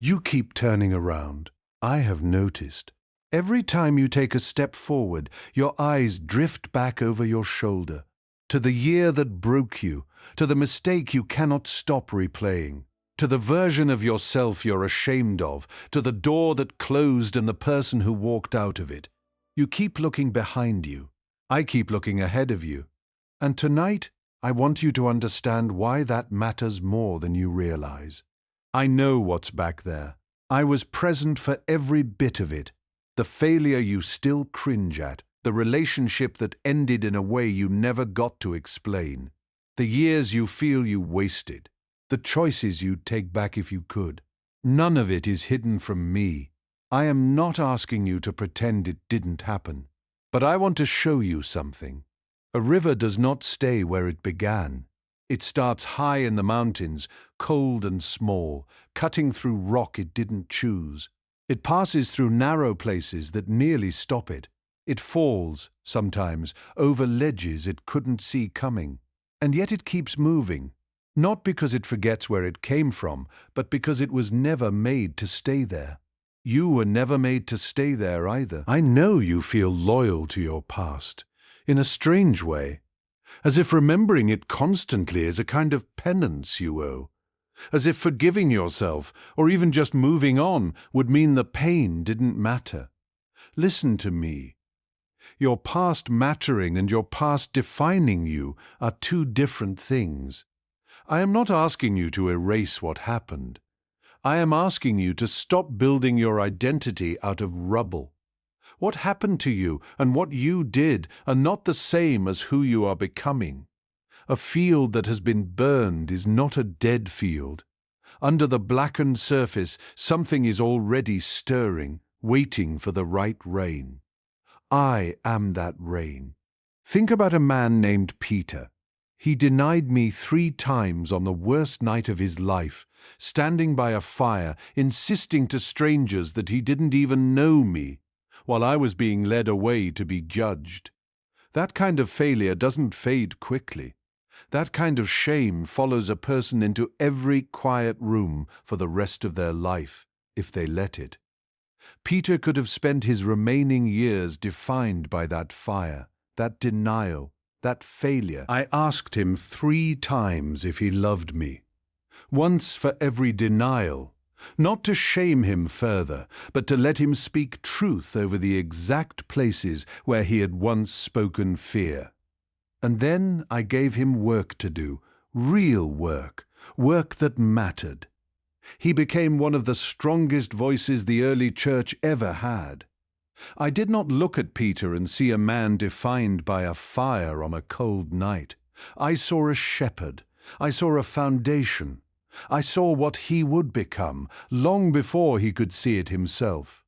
You keep turning around. I have noticed. Every time you take a step forward, your eyes drift back over your shoulder, to the year that broke you, to the mistake you cannot stop replaying, to the version of yourself you're ashamed of, to the door that closed and the person who walked out of it. You keep looking behind you. I keep looking ahead of you. And tonight, I want you to understand why that matters more than you realize. I know what's back there. I was present for every bit of it. The failure you still cringe at, the relationship that ended in a way you never got to explain, the years you feel you wasted, the choices you'd take back if you could. None of it is hidden from me. I am not asking you to pretend it didn't happen, but I want to show you something. A river does not stay where it began. It starts high in the mountains, cold and small, cutting through rock it didn't choose. It passes through narrow places that nearly stop it. It falls, sometimes, over ledges it couldn't see coming. And yet it keeps moving, not because it forgets where it came from, but because it was never made to stay there. You were never made to stay there either. I know you feel loyal to your past, in a strange way, as if remembering it constantly is a kind of penance you owe, as if forgiving yourself, or even just moving on, would mean the pain didn't matter. Listen to me. Your past mattering and your past defining you are two different things. I am not asking you to erase what happened. I am asking you to stop building your identity out of rubble. What happened to you and what you did are not the same as who you are becoming. A field that has been burned is not a dead field. Under the blackened surface, something is already stirring, waiting for the right rain. I am that rain. Think about a man named Peter. He denied me 3 times on the worst night of his life, standing by a fire, insisting to strangers that he didn't even know me, while I was being led away to be judged. That kind of failure doesn't fade quickly. That kind of shame follows a person into every quiet room for the rest of their life, if they let it. Peter could have spent his remaining years defined by that fire, that denial, that failure. I asked him 3 times if he loved me. Once for every denial, not to shame him further, but to let him speak truth over the exact places where he had once spoken fear. And then I gave him work to do, real work, work that mattered. He became one of the strongest voices the early church ever had. I did not look at Peter and see a man defined by a fire on a cold night. I saw a shepherd. I saw a foundation. I saw what he would become, long before he could see it himself.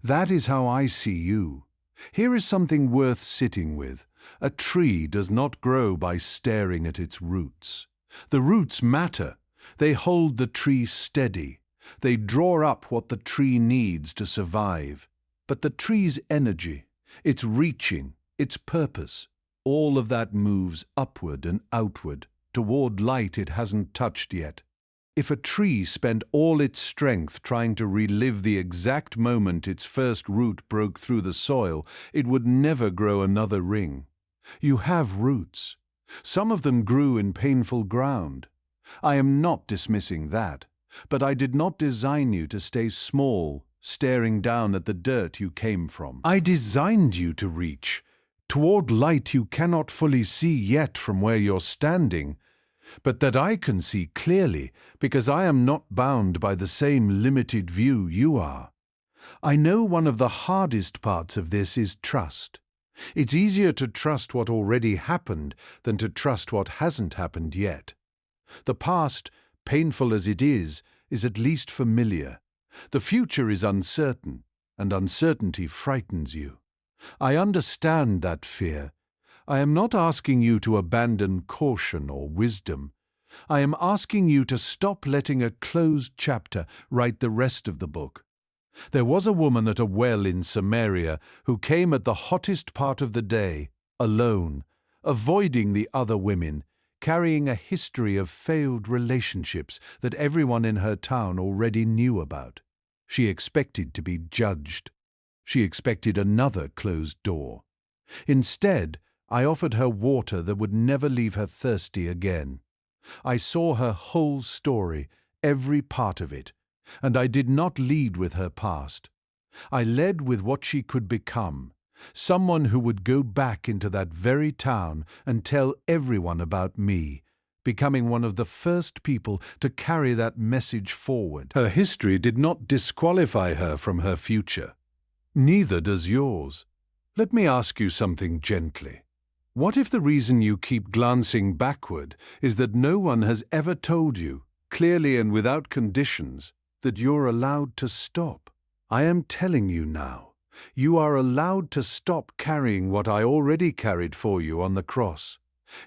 That is how I see you. Here is something worth sitting with. A tree does not grow by staring at its roots. The roots matter. They hold the tree steady. They draw up what the tree needs to survive. But the tree's energy, its reaching, its purpose, all of that moves upward and outward, toward light it hasn't touched yet. If a tree spent all its strength trying to relive the exact moment its first root broke through the soil, it would never grow another ring. You have roots. Some of them grew in painful ground. I am not dismissing that, but I did not design you to stay small, staring down at the dirt you came from. I designed you to reach toward light you cannot fully see yet from where you're standing, but that I can see clearly because I am not bound by the same limited view you are. I know one of the hardest parts of this is trust. It's easier to trust what already happened than to trust what hasn't happened yet. The past, painful as it is at least familiar. The future is uncertain, and uncertainty frightens you. I understand that fear. I am not asking you to abandon caution or wisdom. I am asking you to stop letting a closed chapter write the rest of the book. There was a woman at a well in Samaria who came at the hottest part of the day, alone, avoiding the other women, carrying a history of failed relationships that everyone in her town already knew about. She expected to be judged. She expected another closed door. Instead, I offered her water that would never leave her thirsty again. I saw her whole story, every part of it, and I did not lead with her past. I led with what she could become, someone who would go back into that very town and tell everyone about me, becoming one of the first people to carry that message forward. Her history did not disqualify her from her future. Neither does yours. Let me ask you something gently. What if the reason you keep glancing backward is that no one has ever told you, clearly and without conditions, that you're allowed to stop? I am telling you now. You are allowed to stop carrying what I already carried for you on the cross.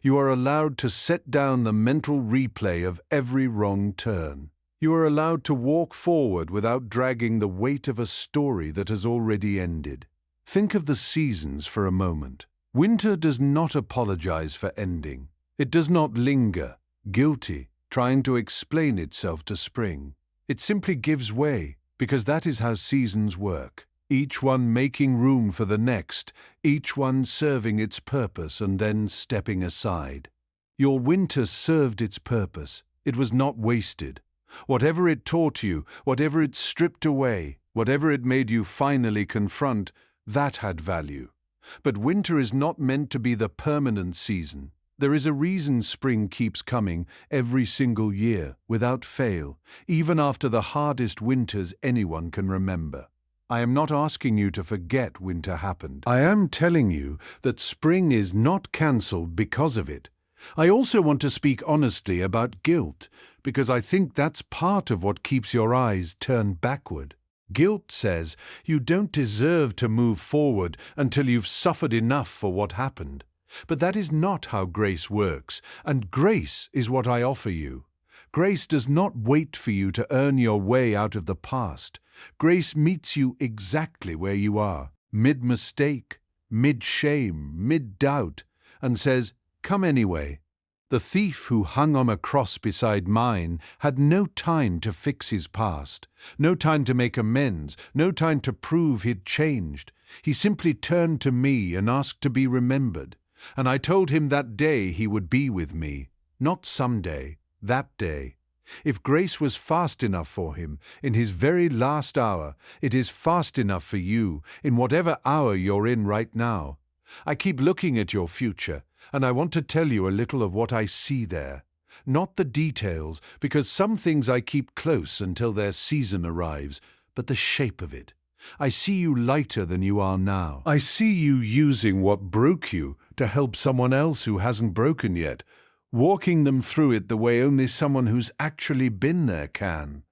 You are allowed to set down the mental replay of every wrong turn. You are allowed to walk forward without dragging the weight of a story that has already ended. Think of the seasons for a moment. Winter does not apologize for ending. It does not linger, guilty, trying to explain itself to spring. It simply gives way, because that is how seasons work. Each one making room for the next, each one serving its purpose and then stepping aside. Your winter served its purpose. It was not wasted. Whatever it taught you, whatever it stripped away, whatever it made you finally confront, that had value. But winter is not meant to be the permanent season. There is a reason spring keeps coming every single year, without fail, even after the hardest winters anyone can remember. I am not asking you to forget winter happened. I am telling you that spring is not cancelled because of it. I also want to speak honestly about guilt, because I think that's part of what keeps your eyes turned backward. Guilt says you don't deserve to move forward until you've suffered enough for what happened. But that is not how grace works, and grace is what I offer you. Grace does not wait for you to earn your way out of the past. Grace meets you exactly where you are, mid-mistake, mid-shame, mid-doubt, and says, "Come anyway." The thief who hung on a cross beside mine had no time to fix his past, no time to make amends, no time to prove he'd changed. He simply turned to me and asked to be remembered. And I told him that day he would be with me, not someday, that day. If grace was fast enough for him in his very last hour, it is fast enough for you in whatever hour you're in right now. I keep looking at your future, and I want to tell you a little of what I see there. Not the details, because some things I keep close until their season arrives, but the shape of it. I see you lighter than you are now. I see you using what broke you to help someone else who hasn't broken yet, walking them through it the way only someone who's actually been there can.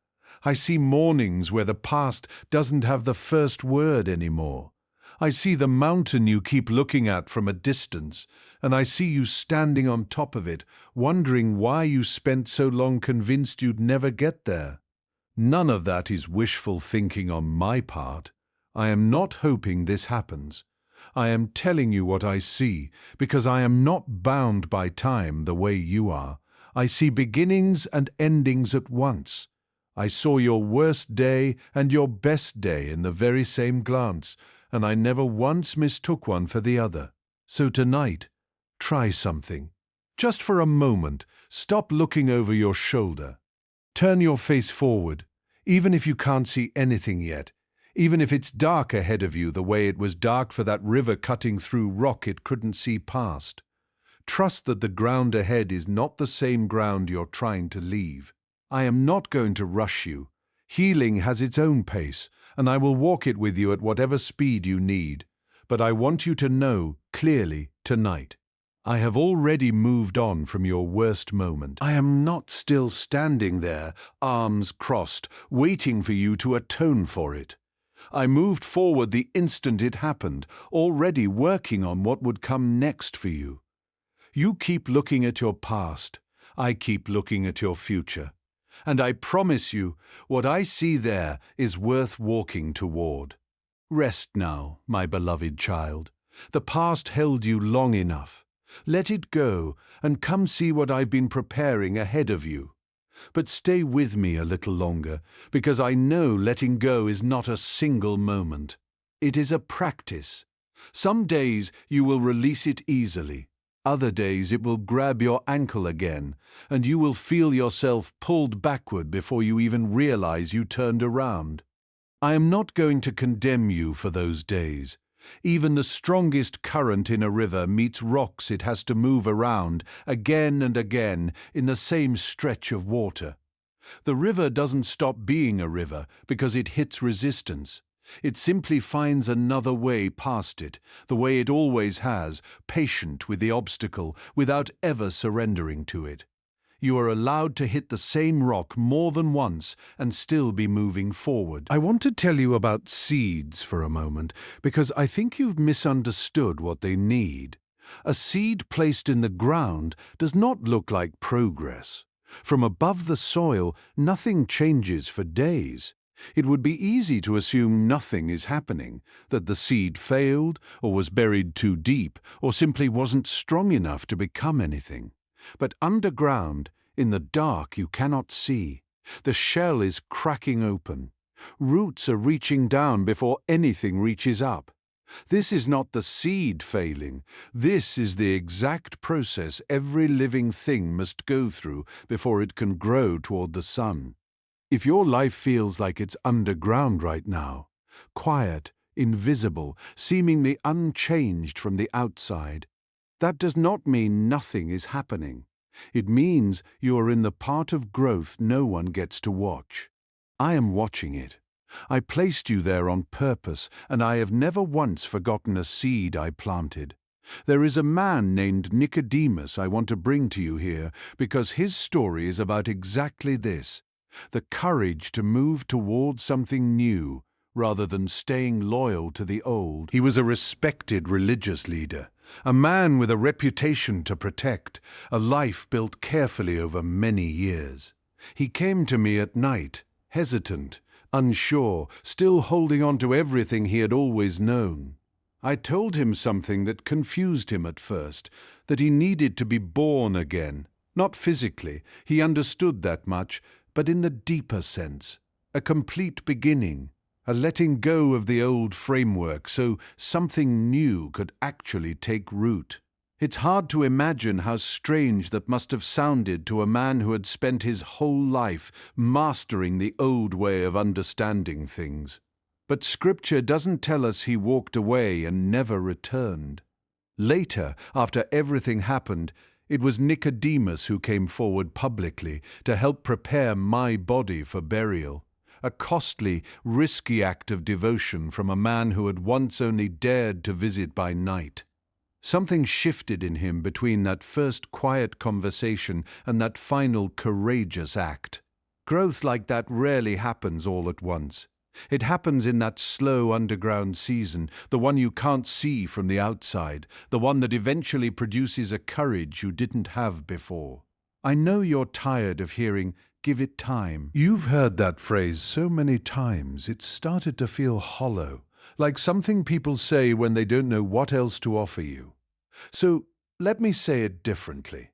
I see mornings where the past doesn't have the first word anymore. I see the mountain you keep looking at from a distance, and I see you standing on top of it, wondering why you spent so long convinced you'd never get there. None of that is wishful thinking on my part. I am not hoping this happens. I am telling you what I see, because I am not bound by time the way you are. I see beginnings and endings at once. I saw your worst day and your best day in the very same glance, and I never once mistook one for the other. So tonight, try something. Just for a moment, stop looking over your shoulder. Turn your face forward, even if you can't see anything yet, even if it's dark ahead of you the way it was dark for that river cutting through rock it couldn't see past. Trust that the ground ahead is not the same ground you're trying to leave. I am not going to rush you. Healing has its own pace, and I will walk it with you at whatever speed you need. But I want you to know clearly tonight, I have already moved on from your worst moment. I am not still standing there, arms crossed, waiting for you to atone for it. I moved forward the instant it happened, already working on what would come next for you. You keep looking at your past, I keep looking at your future. And I promise you, what I see there is worth walking toward. Rest now, my beloved child. The past held you long enough. Let it go and come see what I've been preparing ahead of you. But stay with me a little longer, because I know letting go is not a single moment. It is a practice. Some days you will release it easily. Other days it will grab your ankle again, and you will feel yourself pulled backward before you even realize you turned around. I am not going to condemn you for those days. Even the strongest current in a river meets rocks it has to move around again and again in the same stretch of water. The river doesn't stop being a river because it hits resistance. It simply finds another way past it, the way it always has, patient with the obstacle, without ever surrendering to it. You are allowed to hit the same rock more than once and still be moving forward. I want to tell you about seeds for a moment, because I think you've misunderstood what they need. A seed placed in the ground does not look like progress. From above the soil, nothing changes for days. It would be easy to assume nothing is happening, that the seed failed, or was buried too deep, or simply wasn't strong enough to become anything. But underground, in the dark you cannot see. The shell is cracking open. Roots are reaching down before anything reaches up. This is not the seed failing. This is the exact process every living thing must go through before it can grow toward the sun. If your life feels like it's underground right now, quiet, invisible, seemingly unchanged from the outside, that does not mean nothing is happening. It means you are in the part of growth no one gets to watch. I am watching it. I placed you there on purpose, and I have never once forgotten a seed I planted. There is a man named Nicodemus I want to bring to you here, because his story is about exactly this: the courage to move toward something new, rather than staying loyal to the old. He was a respected religious leader, a man with a reputation to protect, a life built carefully over many years. He came to me at night, hesitant, unsure, still holding on to everything he had always known. I told him something that confused him at first, that he needed to be born again. Not physically, he understood that much, but in the deeper sense, a complete beginning, a letting go of the old framework so something new could actually take root. It's hard to imagine how strange that must have sounded to a man who had spent his whole life mastering the old way of understanding things. But Scripture doesn't tell us he walked away and never returned. Later, after everything happened, it was Nicodemus who came forward publicly to help prepare my body for burial. A costly, risky act of devotion from a man who had once only dared to visit by night. Something shifted in him between that first quiet conversation and that final courageous act. Growth like that rarely happens all at once. It happens in that slow underground season, the one you can't see from the outside, the one that eventually produces a courage you didn't have before. I know you're tired of hearing, "Give it time." You've heard that phrase so many times, it's started to feel hollow, like something people say when they don't know what else to offer you. So let me say it differently.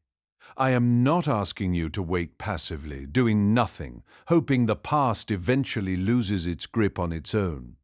I am not asking you to wait passively, doing nothing, hoping the past eventually loses its grip on its own.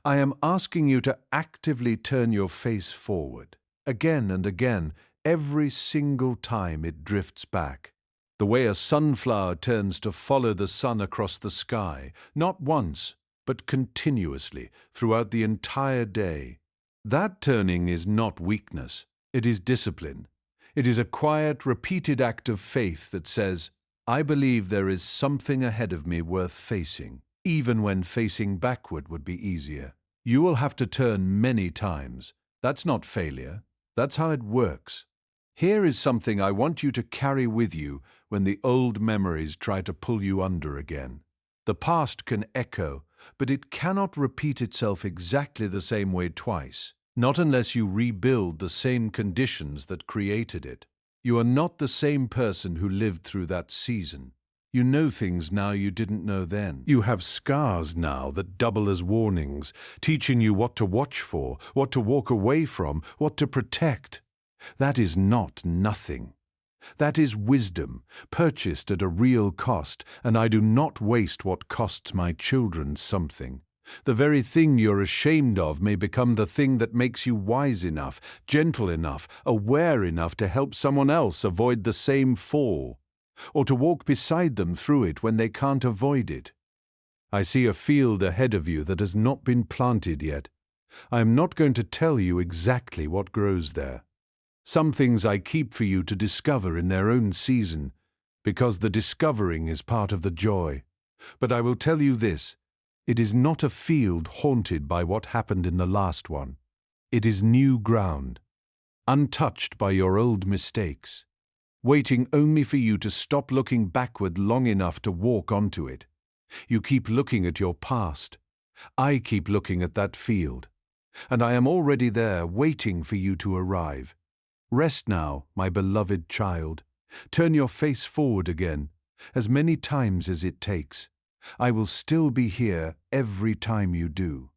I am asking you to actively turn your face forward, again and again, every single time it drifts back. The way a sunflower turns to follow the sun across the sky, not once, but continuously, throughout the entire day. That turning is not weakness, it is discipline. It is a quiet, repeated act of faith that says, I believe there is something ahead of me worth facing, even when facing backward would be easier. You will have to turn many times. That's not failure. That's how it works. Here is something I want you to carry with you when the old memories try to pull you under again. The past can echo, but it cannot repeat itself exactly the same way twice. Not unless you rebuild the same conditions that created it. You are not the same person who lived through that season. You know things now you didn't know then. You have scars now that double as warnings, teaching you what to watch for, what to walk away from, what to protect. That is not nothing. That is wisdom, purchased at a real cost, and I do not waste what costs my children something. The very thing you're ashamed of may become the thing that makes you wise enough, gentle enough, aware enough to help someone else avoid the same fall, or to walk beside them through it when they can't avoid it. I see a field ahead of you that has not been planted yet. I am not going to tell you exactly what grows there. Some things I keep for you to discover in their own season, because the discovering is part of the joy. But I will tell you this, it is not a field haunted by what happened in the last one. It is new ground, untouched by your old mistakes, waiting only for you to stop looking backward long enough to walk onto it. You keep looking at your past. I keep looking at that field, and I am already there waiting for you to arrive. Rest now, my beloved child. Turn your face forward again, as many times as it takes. I will still be here every time you do.